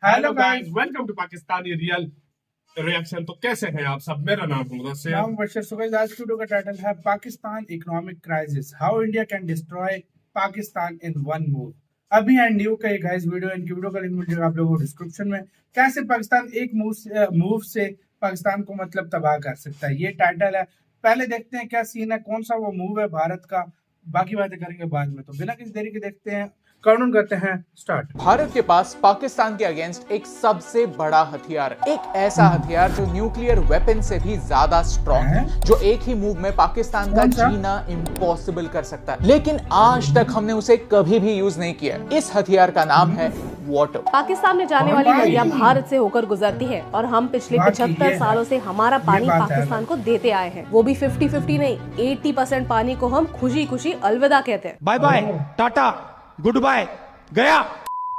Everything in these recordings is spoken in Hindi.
Hello guys, welcome to Pakistani real reaction. तो कैसे हैं आप सब? मेरा नाम है मुदस्सिर। नाम बशर। सो गाइस, आज की वीडियो का टाइटल है Pakistan economic crisis, how India can destroy Pakistan in one move. अभी एंड न्यू का ये गाइस वीडियो, इनकी वीडियो का लिंक मिलेगा आप लोगों को डिस्क्रिप्शन में। कैसे पाकिस्तान एक मूव से पाकिस्तान को मतलब तबाह कर सकता है, ये टाइटल है। पहले देखते हैं क्या सीन है, कौन सा वो मूव है भारत का, बाकी बातें करेंगे बाद में। तो बिना किसी देरी के देखते हैं, काउंटडाउन करते हैं स्टार्ट। भारत के पास पाकिस्तान के अगेंस्ट एक सबसे बड़ा हथियार है, एक ऐसा हथियार जो न्यूक्लियर वेपन से भी ज्यादा स्ट्रॉन्ग है, जो एक ही मूव में पाकिस्तान का जीना इम्पॉसिबल कर सकता है। लेकिन आज तक हमने उसे कभी भी यूज नहीं किया। इस हथियार का नाम है वाटर। पाकिस्तान में जाने वाली नदियां भारत से होकर गुजरती है और हम पिछले 75 सालों से हमारा पानी पाकिस्तान को देते आए हैं। वो भी 50-50 नहीं, 80% पानी को हम खुशी खुशी अलविदा कहते हैं। Bye bye, tata, goodbye, गया।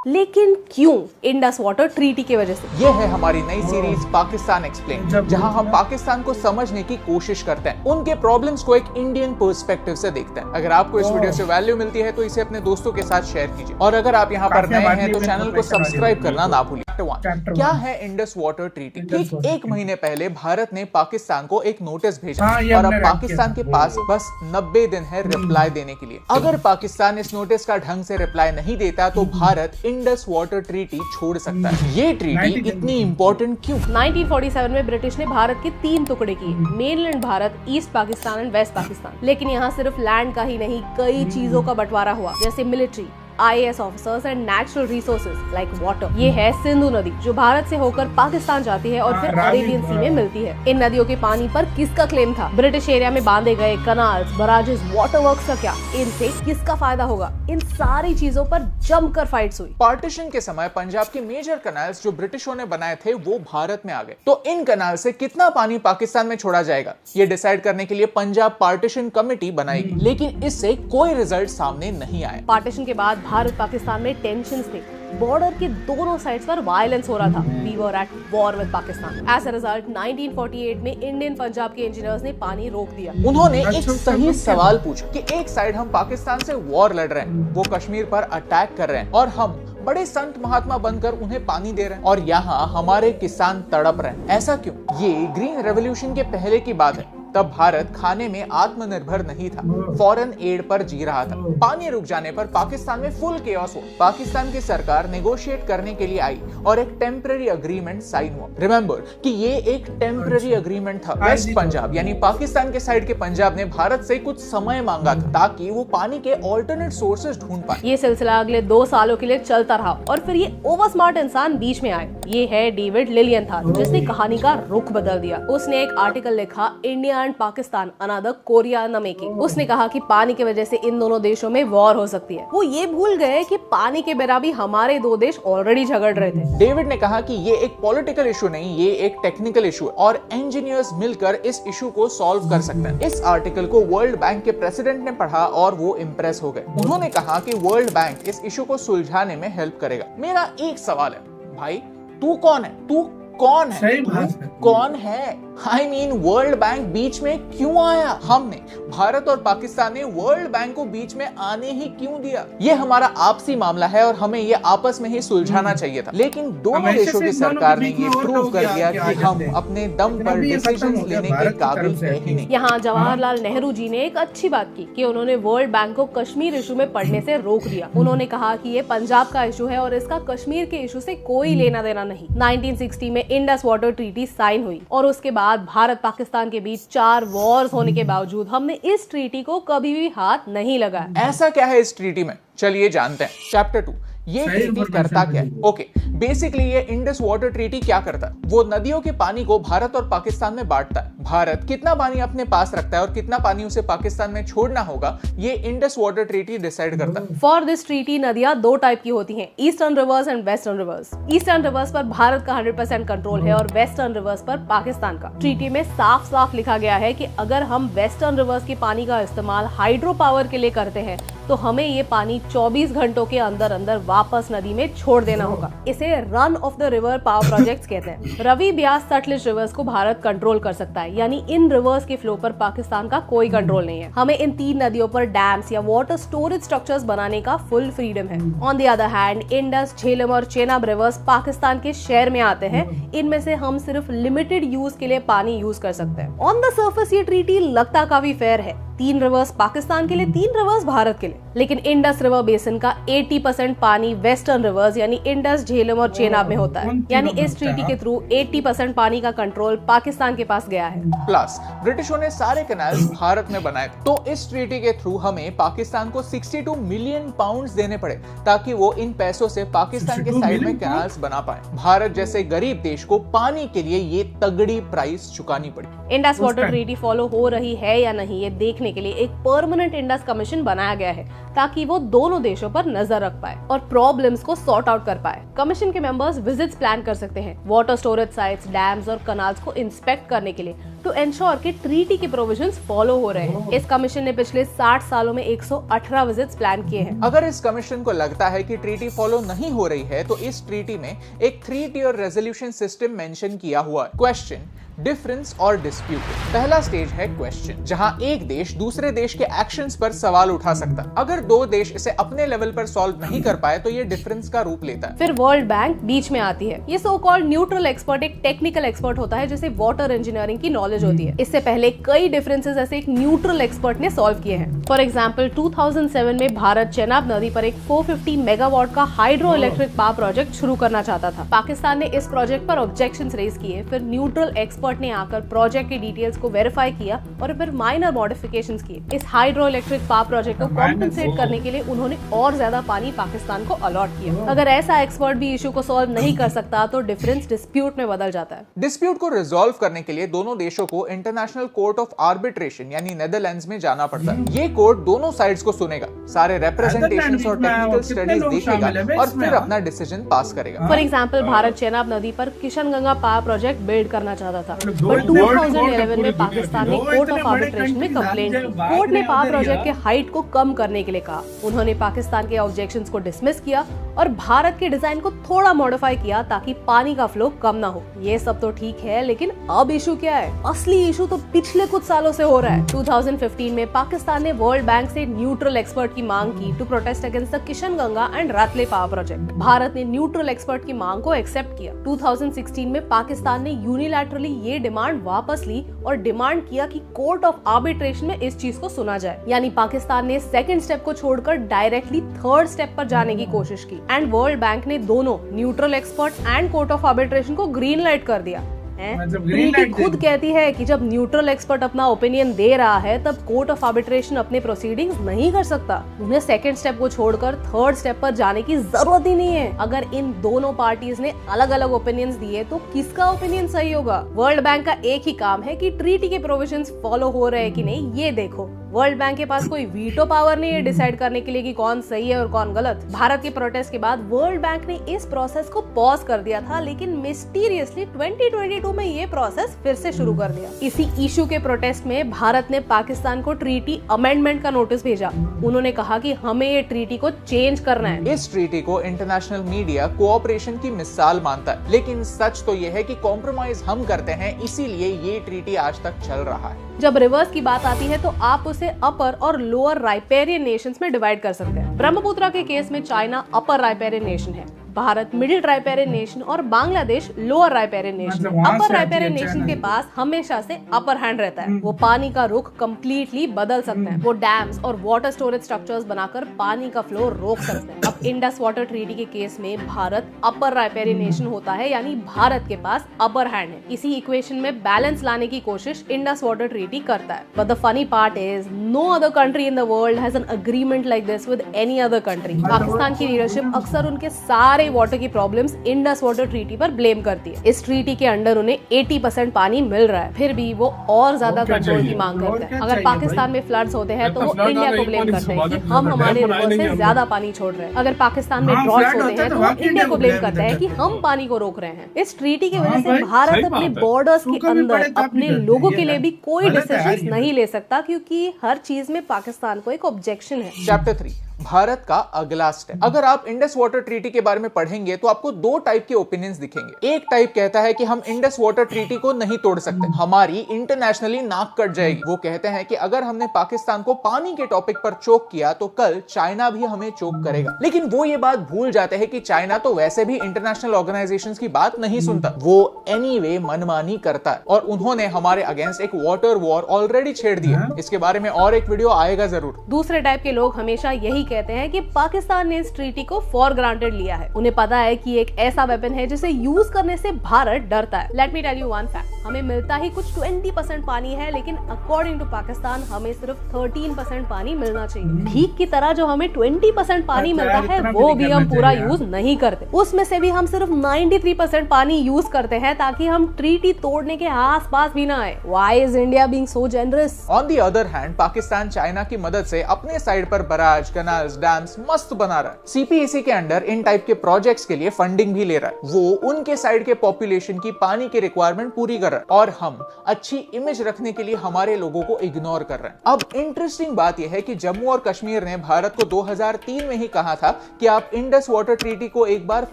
लेकिन क्यों? इंडस वाटर ट्रीटी की वजह से। ये है हमारी नई सीरीज पाकिस्तान एक्सप्लेन, जहां हम पाकिस्तान को समझने की कोशिश करते हैं, उनके प्रॉब्लम्स को एक इंडियन पर्सपेक्टिव से देखते हैं। अगर आपको इस वीडियो से वैल्यू मिलती है तो इसे अपने दोस्तों के साथ शेयर कीजिए, और अगर आप यहाँ पर नए हैं तो चैनल को सब्सक्राइब करना ना भूलिए। क्या है इंडस वाटर ट्रीटी? ठीक एक महीने पहले भारत ने पाकिस्तान को एक नोटिस भेजा और अब पाकिस्तान के पास बस 90 दिन है रिप्लाई देने के लिए। अगर पाकिस्तान इस नोटिस का ढंग से रिप्लाई नहीं देता तो भारत इंडस वाटर ट्रीटी छोड़ सकता है। ये ट्रीटी इतनी इंपॉर्टेंट क्यों? 1947 में ब्रिटिश ने भारत के 3 टुकड़े किए, mainland Bharat, east Pakistan and west Pakistan. लेकिन यहाँ सिर्फ लैंड का ही नहीं, कई चीजों का बंटवारा हुआ, जैसे military, IAS officers and natural resources like water. ये है सिंधु नदी जो भारत से होकर पाकिस्तान जाती है और फिर अरेबियन सी में मिलती है। इन नदियों के पानी पर किसका क्लेम था? ब्रिटिश एरिया में बांधे गए कनाल्स, बराजेस, वाटर वर्क्स का क्या? इनसे किसका फायदा होगा? इन सारी चीजों पर जमकर फाइट्स हुई। पार्टीशन के समय पंजाब के मेजर कनाल्स जो ब्रिटिशों ने बनाए थे वो भारत में आ गए। तो इन कनाल से कितना पानी पाकिस्तान में छोड़ा जाएगा, ये डिसाइड करने के लिए पंजाब पार्टीशन कमेटी बनाएगी। लेकिन इससे कोई रिजल्ट सामने नहीं आया। पार्टीशन के बाद भारत पाकिस्तान में टेंशन्स थे, बॉर्डर के दोनों साइड्स पर वायलेंस हो रहा था। We were at war with Pakistan. As a result 1948 में इंडियन पंजाब के इंजीनियर्स ने पानी रोक दिया। उन्होंने एक सही सवाल पूछा कि एक साइड हम पाकिस्तान से वॉर लड़ रहे हैं, वो कश्मीर पर अटैक कर रहे हैं, और हम बड़े संत महात्मा बनकर उन्हें पानी दे रहे हैं, और यहाँ हमारे किसान तड़प रहे हैं। ऐसा क्यों? ये ग्रीन रेवोल्यूशन के पहले की बात है। तब भारत खाने में आत्मनिर्भर नहीं था, फॉरेन एड पर जी रहा था। पानी रुक जाने पर पाकिस्तान में फुल केओस हुआ। पाकिस्तान की सरकार नेगोशिएट करने के लिए आई और एक टेम्पररी अग्रीमेंट साइन हुआ। रिमेंबर कि ये एक टेम्पररी अग्रीमेंट था। वेस्ट पंजाब यानी पाकिस्तान के साइड के पंजाब ने भारत से कुछ समय मांगा था ताकि वो पानी के ऑल्टरनेट सोर्सेज ढूंढ पाए। ये सिलसिला अगले 2 सालों के लिए चलता रहा और फिर ये ओवर स्मार्ट इंसान बीच में आए। ये है डेविड लिलियनथाल, जिसने कहानी का रुख बदल दिया। उसने एक आर्टिकल लिखा, India and Pakistan another Korea न मेकिंग। उसने कहा कि पानी की वजह से इन दोनों देशों में वॉर हो सकती है। वो ये भूल गए कि पानी के बिना भी हमारे 2 देश ऑलरेडी झगड़ रहे थे। डेविड ने कहा कि ये एक पॉलिटिकल इशू नहीं, ये एक टेक्निकल इशू है और इंजीनियर्स मिलकर इस इशू को सॉल्व कर सकते हैं। इस आर्टिकल को वर्ल्ड बैंक के प्रेसिडेंट ने पढ़ा और वो इम्प्रेस हो गए। उन्होंने कहा कि वर्ल्ड बैंक इस इशू को सुलझाने में हेल्प करेगा। मेरा एक सवाल है, भाई तू कौन है? तू कौन है? सही बात है। कौन है? आई मीन वर्ल्ड बैंक बीच में क्यों आया? हमने, भारत और पाकिस्तान ने वर्ल्ड बैंक को बीच में आने ही क्यों दिया? ये हमारा आपसी मामला है और हमें ये आपस में ही सुलझाना चाहिए था। लेकिन दोनों देशों की सरकार ने ये प्रूव कर दिया कि हम अपने दम पर डिसीजंस लेने के काबिल है ही नहीं। यहाँ जवाहरलाल नेहरू जी ने एक अच्छी बात की कि उन्होंने वर्ल्ड बैंक को कश्मीर इशू में पढ़ने से रोक दिया। उन्होंने कहा कि ये पंजाब का इशू है और इसका कश्मीर के इशू से कोई लेना देना नहीं। 1960 में इंडस वाटर ट्रीटी साइन हुई और उसके बाद भारत पाकिस्तान के बीच 4 वॉर्स होने के बावजूद हमने इस ट्रीटी को कभी भी हाथ नहीं लगाया। ऐसा क्या है इस ट्रीटी में? चलिए जानते हैं। चैप्टर 2, ये ट्रीटी करता क्या है? ओके, बेसिकली ये इंडस वाटर ट्रीटी क्या करता है? वो नदियों के पानी को भारत और पाकिस्तान में बांटता है। भारत कितना पानी अपने पास रखता है और कितना पानी उसे पाकिस्तान में छोड़ना होगा, ये इंडस वाटर ट्रीटी डिसाइड करता है। फॉर दिस ट्रीटी नदियां 2 टाइप की होती हैं, eastern reverse and western rivers. Eastern reverse पर भारत का 100% कंट्रोल है और वेस्टर्न रिवर्स पर पाकिस्तान का। ट्रीटी में साफ साफ लिखा गया है कि अगर हम वेस्टर्न रिवर्स के पानी का इस्तेमाल हाइड्रो पावर के लिए करते हैं तो हमें ये पानी 24 घंटों के अंदर अंदर वापस नदी में छोड़ देना होगा। इसे run of the river power projects कहते हैं। रवि, ब्यास, सतलुज रिवर्स को भारत कंट्रोल कर सकता है, यानी इन रिवर्स के फ्लो पर पाकिस्तान का कोई कंट्रोल नहीं है। हमें इन 3 नदियों पर डैम्स या वाटर स्टोरेज स्ट्रक्चर्स बनाने का फुल फ्रीडम है। On the other hand, Indus, Jhelum और चेनाब रिवर्स पाकिस्तान के शेयर में आते हैं। इनमें से हम सिर्फ लिमिटेड यूज के लिए पानी यूज कर सकते हैं। ऑन द सर्फेस ये ट्रीटी लगता काफी फेयर है, 3 रिवर्स पाकिस्तान के लिए, 3 रिवर्स भारत के लिए। लेकिन इंडस रिवर बेसिन का 80% पानी वेस्टर्न रिवर्स यानी इंडस, झेलम और चेनाब में होता है। यानी इस ट्रीटी के थ्रू 80% पानी का कंट्रोल पाकिस्तान के पास गया है। प्लस ब्रिटिशों ने सारे कैनाल्स भारत में बनाए, तो इस ट्रीटी के थ्रू हमें पाकिस्तान को 62 मिलियन पाउंड्स देने पड़े ताकि वो इन पैसों से पाकिस्तान के साइड में कैनाल्स बना पाए। भारत जैसे गरीब देश को पानी के लिए ये तगड़ी प्राइस चुकानी पड़ी। इंडस वाटर ट्रीटी फॉलो हो रही है या नहीं ये देखने के लिए एक परमानेंट इंडस कमीशन बनाया गया है ताकि वो दोनों देशों पर नजर रख पाए और प्रॉब्लम्स को सॉर्ट आउट कर पाए। कमीशन के मेंबर्स विजिट्स प्लान कर सकते हैं वाटर स्टोरेज साइट्स, डैम्स और कनाल्स को इंस्पेक्ट करने के लिए टू एंश्योर कि ट्रीटी के प्रोविजंस फॉलो हो रहे हैं। इस कमीशन ने पिछले 60 सालों में 118 विजिट्स प्लान किए हैं। अगर इस कमीशन को लगता है कि ट्रीटी फॉलो नहीं हो रही है तो इस ट्रीटी में एक 3 टियर रेजोल्यूशन सिस्टम मेंशन किया हुआ है। क्वेश्चन, डिफरेंस और डिस्प्यूट। पहला स्टेज है क्वेश्चन, जहां एक देश दूसरे देश के एक्शंस पर सवाल उठा सकता है। अगर 2 देश इसे अपने लेवल पर सॉल्व नहीं कर पाए तो ये डिफरेंस का रूप लेता है। फिर वर्ल्ड बैंक बीच में आती है। ये सो कॉल्ड न्यूट्रल एक्सपर्ट एक टेक्निकल एक्सपर्ट होता है जिसे वाटर इंजीनियरिंग की नॉलेज होती है। इससे पहले कई डिफरेंसेस ऐसे एक न्यूट्रल एक्सपर्ट ने सॉल्व किए हैं। फॉर एग्जाम्पल 2007 में भारत चेनाब नदी पर एक 450 मेगावाट का हाइड्रो इलेक्ट्रिक पावर प्रोजेक्ट शुरू करना चाहता था। पाकिस्तान ने इस प्रोजेक्ट पर ऑब्जेक्शंस रेज किए। फिर न्यूट्रल एक्सपर्ट ने आकर प्रोजेक्ट की डिटेल्स को वेरीफाई किया और फिर माइनर मॉडिफिकेशंस किए। इस हाइड्रो इलेक्ट्रिक पावर प्रोजेक्ट को कॉम्पेंसेट करने के लिए उन्होंने और ज्यादा पानी पाकिस्तान को अलॉट किया। अगर ऐसा एक्सपर्ट भी इशू को सॉल्व नहीं कर सकता तो डिफरेंस डिस्प्यूट में बदल जाता है। डिस्प्यूट को रिजॉल्व करने के लिए दोनों देशों को इंटरनेशनल कोर्ट ऑफ आर्बिट्रेशन यानी नेदरलैंड्स में जाना पड़ता है। ये कोर्ट दोनों साइड्स को सुनेगा, सारे रिप्रेजेंटेशंस और टेक्निकल स्टडीज देखेगा और फिर अपना डिसीजन पास करेगा। फॉर एग्जाम्पल भारत चेनाब नदी पर किशनगंगा पावर प्रोजेक्ट बिल्ड करना चाहता था, बट 2011 में पाकिस्तान ने कोर्ट ऑफ आर्बिट्रेशन में कंप्लेंट की। कोर्ट ने पावर प्रोजेक्ट के हाइट को कम करने के लिए कहा। उन्होंने पाकिस्तान के ऑब्जेक्शंस को डिसमिस किया और भारत के डिजाइन को थोड़ा मॉडिफाई किया ताकि पानी का फ्लो कम ना हो। ये सब तो ठीक है, लेकिन अब इशू क्या है? असली इशू तो पिछले कुछ सालों से हो रहा है। 2015 में पाकिस्तान ने वर्ल्ड बैंक से न्यूट्रल एक्सपर्ट की मांग की to protest against the Kishanganga and Ratle power project. Bharat ने न्यूट्रल एक्सपर्ट की मांग को एक्सेप्ट किया। 2016 में पाकिस्तान ने यूनिलैटरली ये डिमांड वापस ली और डिमांड किया कि कोर्ट ऑफ आर्बिट्रेशन में इस चीज को सुना जाए। यानी पाकिस्तान ने सेकंड स्टेप को छोड़कर डायरेक्टली थर्ड स्टेप पर जाने की कोशिश की एंड वर्ल्ड बैंक ने दोनों neutral expert and court of arbitration को ग्रीन लाइट कर दिया। ट्रीटी खुद कहती है कि जब न्यूट्रल एक्सपर्ट अपना ओपिनियन दे रहा है तब कोर्ट ऑफ आर्बिट्रेशन अपने प्रोसीडिंग्स नहीं कर सकता। उन्हें सेकंड स्टेप को छोड़कर थर्ड स्टेप पर जाने की जरूरत ही नहीं है। अगर इन दोनों पार्टीज ने अलग अलग ओपिनियंस दिए तो किसका ओपिनियन सही होगा? वर्ल्ड बैंक का एक ही काम है कि ट्रीटी के प्रोविजंस फॉलो हो रहे हैं कि नहीं ये देखो। वर्ल्ड बैंक के पास कोई वीटो पावर नहीं है डिसाइड करने के लिए कि कौन सही है और कौन गलत। भारत के प्रोटेस्ट के बाद वर्ल्ड बैंक ने इस प्रोसेस को पॉज कर दिया था, लेकिन मिस्टीरियसली 2022 में ये प्रोसेस फिर से शुरू कर दिया। इसी इशू के प्रोटेस्ट में भारत ने पाकिस्तान को ट्रीटी अमेंडमेंट का नोटिस भेजा। उन्होंने कहा कि हमें ये ट्रीटी को चेंज करना है। इस ट्रीटी को इंटरनेशनल मीडिया कोऑपरेशन की मिसाल मानता है, लेकिन सच तो ये है कि कॉम्प्रोमाइज हम करते हैं, इसीलिए ये ट्रीटी आज तक चल रहा है। जब रिवर्स की बात आती है तो आप उसे अपर और लोअर राइपेरियन नेशंस में डिवाइड कर सकते हैं। ब्रह्मपुत्र के केस में चाइना अपर राइपेरियन नेशन है, भारत मिडिल राइपेरियन नेशन और Bangladesh lower riparian nation. Upper riparian nation के पास हमेशा से अपर हैंड रहता है। वो पानी का रुख कम्प्लीटली बदल सकते हैं। वो डैम्स और वाटर स्टोरेज स्ट्रक्चर्स बनाकर पानी का फ्लो रोक सकते हैं। अब इंडस वाटर ट्रीटी के केस में भारत अपर राइपेरियन नेशन होता है, यानी भारत के पास अपर हैंड है। इसी इक्वेशन में बैलेंस लाने की कोशिश इंडस वाटर ट्रीटी करता है। But the funny part is no other country in the world has an agreement like this with any other country. Pakistan की लीडरशिप अक्सर उनके सारे सारी वाटर की प्रॉब्लम्स इंडस वाटर ट्रीटी पर ब्लेम करती है। इस ट्रीटी के अंडर उन्हें 80% पानी मिल रहा है, फिर भी वो और ज्यादा और क्या कंट्रोल की चाहिए? मांग और करते हैं। क्या अगर चाहिए पाकिस्तान भाई? में फ्लड्स होते हैं तो तो वो flood इंडिया आ को रहा है, ब्लेम पानी करते हैं कि से हम बात हमारे डैम रिवर बनाए से नहीं हमने। ज्यादा पानी छोड़ रहे हैं। अगर पाकिस्तान में हाँ, ड्रॉट्स flood होते होता है हैं तो तो वो वाकई इंडिया इंडिया को को ब्लेम blame करता है करते कि हैं। हम पानी को रोक रहे हैं। इस ट्रीटी की हाँ वजह से भाई, भारत सही अपने बात है। बॉर्डर्स के सूखा भी अंदर पड़े तब भी अपने डरते हैं, लोगों ये के लिए है। भी कोई गलत है यार डिसीजन ये। नहीं ले सकता, क्योंकि हर चीज में पाकिस्तान को एक ऑब्जेक्शन है। चैप्टर 3 भारत का अगला स्टेप। अगर आप इंडस वाटर ट्रीटी के बारे में पढ़ेंगे तो आपको दो टाइप के ओपिनियंस दिखेंगे। एक टाइप कहता है कि हम इंडस वाटर ट्रीटी को नहीं तोड़ सकते, हमारी इंटरनेशनली नाक कट जाएगी। वो कहते हैं कि अगर हमने पाकिस्तान को पानी के टॉपिक पर चोक किया तो कल चाइना भी हमें चोक करेगा। लेकिन वो ये बात भूल जाते हैं कि चाइना तो वैसे भी इंटरनेशनल ऑर्गेनाइजेशंस की बात नहीं सुनता, वो एनीवे मनमानी करता है और उन्होंने हमारे अगेंस्ट एक वाटर वॉर ऑलरेडी छेड़ दी है। इसके बारे में और एक वीडियो आएगा जरूर। दूसरे टाइप के लोग हमेशा यही कहते हैं कि पाकिस्तान ने इस ट्रीटी को फॉर ग्रांटेड लिया है। उन्हें पता है कि एक ऐसा वेपन है जिसे यूज करने से भारत डरता है। Let me tell you one fact, हमें मिलता ही कुछ 20% पानी है, लेकिन अकॉर्डिंग टू पाकिस्तान हमें सिर्फ 13% पानी मिलना चाहिए। भीख की तरह जो हमें 20% पानी अच्छा मिलता यार, है इतना भी वो नहीं भी करना हम पूरा चाहिए यूज नहीं करते। उसमें से भी हम सिर्फ 93% पानी यूज करते हैं ताकि हम ट्रीटी तोड़ने के आस पास भी ना आए। Why is India being so generous? On the other hand Pakistan China की मदद से अपने साइड पर बराज, कैनाल्स, डैम्स मस्त बना रहा है। सीपीईसी के अंडर इन टाइप के प्रोजेक्ट्स के लिए फंडिंग भी ले रहा है। वो उनके साइड के पॉपुलेशन की पानी की रिक्वायरमेंट पूरी कर रहा है और हम अच्छी इमेज रखने के लिए हमारे लोगों को इग्नोर कर रहे हैं। अब इंटरेस्टिंग बात यह है कि जम्मू और कश्मीर ने भारत को 2003 में ही कहा था कि आप इंडस वाटर ट्रीटी को एक बार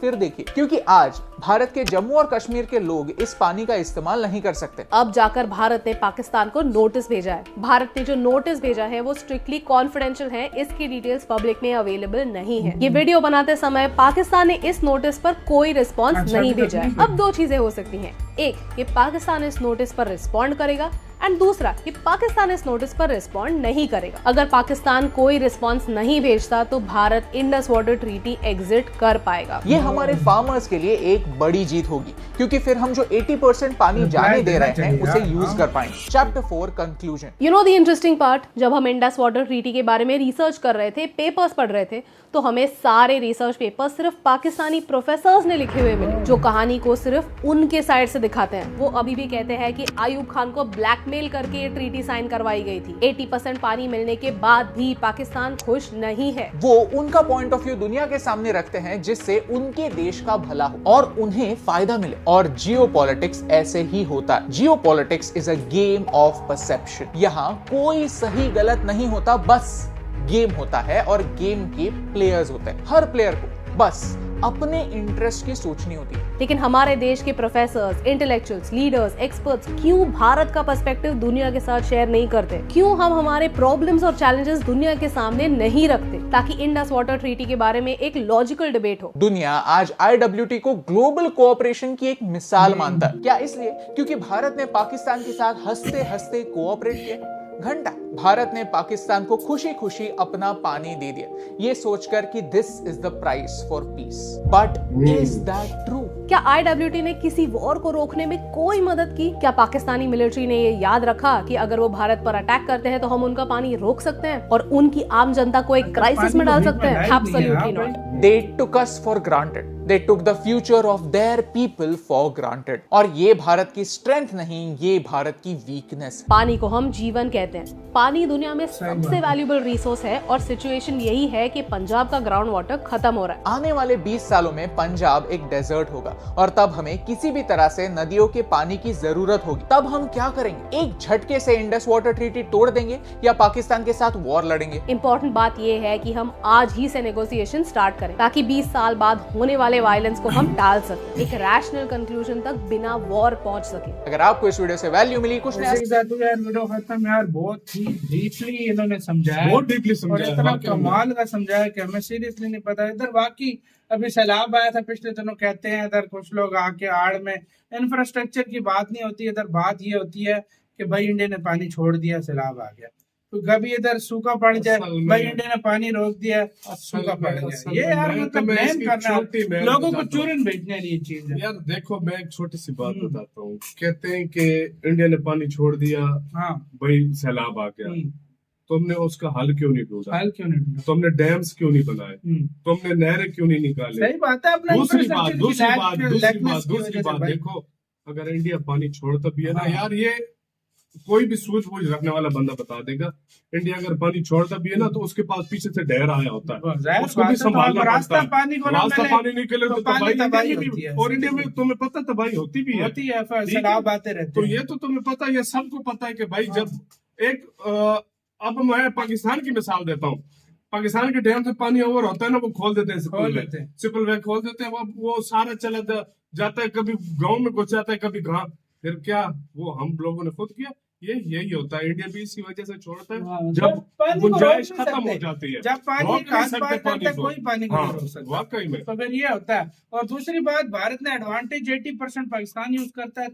फिर देखिए, क्योंकि आज भारत के जम्मू और कश्मीर के लोग इस पानी का इस्तेमाल नहीं कर सकते। अब जाकर भारत ने पाकिस्तान को नोटिस भेजा है। भारत ने जो नोटिस भेजा है वो स्ट्रिक्टली कॉन्फिडेंशियल है, इसकी डिटेल्स पब्लिक में अवेलेबल नहीं है। ये वीडियो बनाते समय पाकिस्तान ने इस नोटिस पर कोई रिस्पॉन्स अच्छा, नहीं अभी तक भेजा है। नहीं अब दो चीजें हो सकती हैं, एक कि पाकिस्तान इस नोटिस पर रिस्पॉन्ड करेगा एंड दूसरा कि पाकिस्तान इस नोटिस पर रिस्पॉन्ड नहीं करेगा। अगर पाकिस्तान कोई रिस्पॉन्स नहीं भेजता तो Bharat Indus water treaty exit कर पाएगा। ये हमारे फार्मर्स के लिए एक बड़ी जीत होगी, क्योंकि फिर हम जो 80% पानी जाने दे रहे हैं उसे यूज कर पाएंगे। Chapter 4 conclusion. You know the interesting part, जब हम इंडस वाटर ट्रीटी के बारे में रिसर्च कर रहे थे, पेपर्स पढ़ रहे थे, तो हमें सारे रिसर्च पेपर्स सिर्फ पाकिस्तानी प्रोफेसर्स ने लिखे हुए मिले, जो कहानी को सिर्फ उनके साइड से दिखाते हैं। वो अभी भी कहते हैं कि आयूब खान को ब्लैकमेल करके ये ट्रीटी साइन करवाई गई थी। 80% पानी मिलने के बाद भी पाकिस्तान खुश नहीं है। वो उनका पॉइंट ऑफ व्यू दुनिया के सामने रखते हैं जिससे उनके देश का भला हो और उन्हें फायदा मिले। और जियोपॉलिटिक्स ऐसे ही होता है। Geopolitics is a game of perception. यहाँ कोई सही गलत नहीं होता, बस गेम होता है और गेम के प्लेयर्स होते हैं। हर प्लेयर को बस अपने इंटरेस्ट की सोचनी होती है। लेकिन हमारे देश के प्रोफेसर्स, इंटेलेक्चुअल्स, लीडर्स, एक्सपर्ट्स क्यों भारत का पर्सपेक्टिव दुनिया के साथ शेयर नहीं करते? क्यों हम हमारे प्रॉब्लम्स और चैलेंजेस दुनिया के सामने नहीं रखते ताकि इंडस वाटर ट्रीटी के बारे में एक लॉजिकल डिबेट हो? दुनिया आज IWT को ग्लोबल कोऑपरेशन की एक मिसाल मानता है। क्या इसलिए क्योंकि भारत ने पाकिस्तान के साथ हंसते हंसते कोऑपरेट किया? घंटा भारत ने पाकिस्तान को खुशी खुशी अपना पानी दे दिया, ये सोचकर कि this is the price for piece. But is that true? क्या IWT ने किसी वॉर को रोकने में कोई मदद की? क्या पाकिस्तानी मिलिट्री ने ये याद रखा कि अगर वो भारत पर अटैक करते हैं तो हम उनका पानी रोक सकते हैं और उनकी आम जनता को एक क्राइसिस में डाल सकते हैं? Absolutely not. They took us for granted. They took the future of their people for granted. और ये भारत की स्ट्रेंथ नहीं, ये भारत की वीकनेस। पानी को हम जीवन कहते हैं। पानी दुनिया में सबसे वैल्यूएबल रिसोर्स है और सिचुएशन यही है कि पंजाब का ग्राउंड वाटर खत्म हो रहा है। आने वाले 20 सालों में पंजाब एक डेजर्ट होगा और तब हमें किसी भी तरह से नदियों के पानी की जरूरत होगी। तब हम क्या करेंगे? एक झटके से इंडस वाटर ट्रीटी तोड़ देंगे या पाकिस्तान के साथ वॉर लड़ेंगे? इंपॉर्टेंट बात यह है कि हम आज ही से नेगोशिएशन स्टार्ट करें ताकि 20 साल बाद होने वाले वायलेंस को हम टाल सकें, एक रैशनल कंक्लूजन तक बिना वॉर पहुंच सके। अगर आपको इस वीडियो से वैल्यू मिली, कुछ नया यार वीडियो खत्म यार, बहुत ही डीपली इन्होंने समझाया, बहुत डीपली और समझाया, इतना वाकई में। कमाल का समझाया कि हमें सीरियसली नहीं पता। इधर बाकी अभी सैलाब आया था पिछले दिनों, कहते हैं इधर कुछ लोग आके आड़ में इंफ्रास्ट्रक्चर की बात नहीं होती, इधर बात ये होती है कि भाई इंडिया ने पानी छोड़ दिया, सैलाब आ गया। तो कभी इधर सूखा पड़ जाए, असल में- भाई इंडिया ने पानी रोक दिया, सूखा पड़ असल गया। ये में यार मैं मतलब तुम्हें ब्लेम इसकी करना, छोटी मैं लोगों को बताता हूँ। चूरन भेजने वाली ये चीज है। यार देखो, मैं एक छोटी सी बात बताता हूँ। कहते हैं कि इंडिया ने पानी छोड़ दिया, हाँ भाई सैलाब आ गया। तुमने उसका हल क्यों नहीं ढूंढा? हाल क्यों नहीं ढूंढा? तुमने डैम्स क्यों नहीं बनाए? हम्म, तुमने नहरें क्यों नहीं निकाले? सही बात है। अपना दूसरी infrastructure बात की lackness की वजह से भाई। देखो, अगर इंडिया पानी छोड़ता भी है ना हाँ। यार, ये कोई भी सूझबूझ रखने वाला बंदा बता देगा, इंडिया अगर पानी छोड़ता भी है ना तो उसके पास पीछे से ढेर आया होता है, जाहिर उसको बात भी है, तो संभालना अब रास्ता पड़ता है। पानी को ना रास्ता मिले पानी निकले तो तो पानी तबाही तबाही इंडिया में होती भी, है। और इंडिया में तुम्हें पता तबाही होती भी है। होती है, फिर ठीक है? सैलाब आते रहते तो हैं। ये तो तुम्हें पता है, ये सबको पता है कि भाई हाँ। जब एक अब मैं पाकिस्तान की मिसाल देता हूँ। पाकिस्तान के डैम से पानी ओवर होता है ना, वो खोल देते हैं, खोल देते हैं। सिपल वैल खोल देते हैं, वो सारा चला जाता है, कभी गांव में घुस जाता है, कभी कहाँ, फिर क्या वो हम लोगों ने खुद किया। यही होता है, इंडिया भी इसी वजह से छोड़ता हाँ, है जब जब पानी को गुंजाइश रोक नहीं खत्म हो सकते। जाती है। जब पानी रोक नहीं हाथ सकते पार करता है, को। कोई पानी को हाँ, नहीं रोक सकता। वाकई में। तो फिर ये होता है। और दूसरी बात, भारत ने एडवांटेज 80% पाकिस्तान यूज करता है,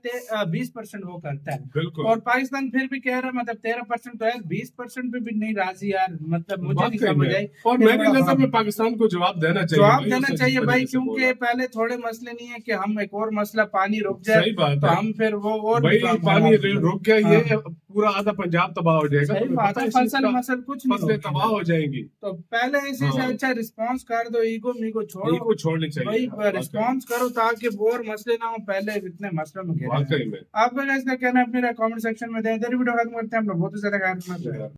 20% वो करता है। बिल्कुल और पाकिस्तान फिर भी कह रहा है, मतलब 13% तो है, 20% पे भी नहीं राजी यार, मतलब मुझे नहीं वाकई समझ में। आई। और कि मेरी हाँ, नजर में पाकिस्तान को जवाब देना चाहिए, जवाब भाई, देना उसने चाहिए जिस भाई, तरीके से क्योंकि बोला। पहले थोड़े मसले नहीं है कि हम एक और मसला पानी रुक जाए सही बात तो है। हम फिर वो और भाई भी पानी रुक गया, ये हाँ। पूरा आधा पंजाब तबाह हो जाएगा। सही तुम्हें बात पता है, इस चीज फसल का? मसल कुछ नहीं फसलें होगी। तबाह हो जाएंगी। तो पहले ऐसे से हाँ। अच्छा रिस्पांस कर दो, ईगो मीगो छोड़ो, इनको छोड़नी चाहिए। भाई रिस्पांस करो ताकि वो और मसले ना हो, पहले इतने मसलों में घिरे हैं। वाकई में। आपका क्या कहना है, अपने कमेंट सेक्शन में दें। इधर वीडियो खत्म करते हैं, हम लोग बहुत ही ज्यादा